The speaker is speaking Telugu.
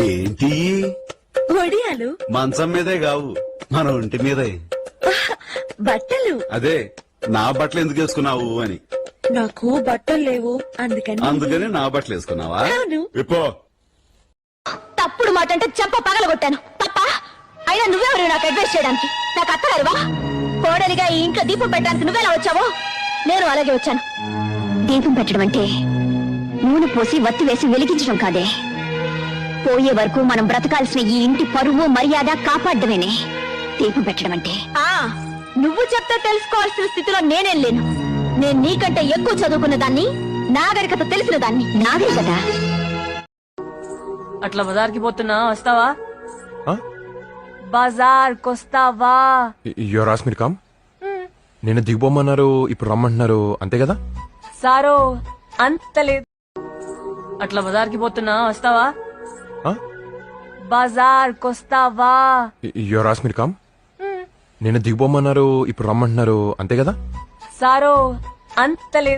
ఏంటి ఒడియాలు మంచం మీదే కావు మన ఒంటి మీదే బట్టలు. అదే నా బట్టలు ఎందుకు వేసుకున్నావు అని. నాకు బట్టలు లేవు అందుకని నా బట్టలు వేసుకున్నావా? అవును. విప్పో. తప్పుడు మాట అంటే చెంప పగలగొట్టాను తప్ప. అయినా నువ్వెవరు నాకు అడ్వైస్ చేయడానికి? నాకు అత్తగారువా? కోడలిగా ఈ ఇంట్లో దీపం పెట్టడానికి నువ్వెలా వచ్చావో నేను అలాగే వచ్చాను. దీపం పెట్టడం అంటే నూనె పోసి వత్తి వేసి వెలిగించడం కాదే. పోయే వరకు మనం బ్రతకాల్సిన ఈ ఇంటి పరువు మర్యాద కాపాడమేనే దీపం పెట్టడం అంటే. నువ్వు చెప్తే తెలుసుకోవాల్సిన స్థితిలో నేనేం లేను. నేను నీకంటే ఎక్కువ చదువుకున్న దాన్ని, నాగరికత తెలిసిన దాన్ని. నాగరికత అట్లా బజార్కి పోతున్నా, వస్తావా? బజార్ కొస్తావా? Your ask me to come. నేను దిగిపోమన్నారు, ఇప్పుడు రమ్మంటున్నారు, అంతే కదా? సారో అంత లేదు. అట్లా బజార్కి పోతున్నా, వస్తావా? బజార్ కొస్తావా? Your ask me to come. నేను దిగిపోమన్నారు, ఇప్పుడు రమ్మంటున్నారు, అంతే కదా? సారో అంత లేదు.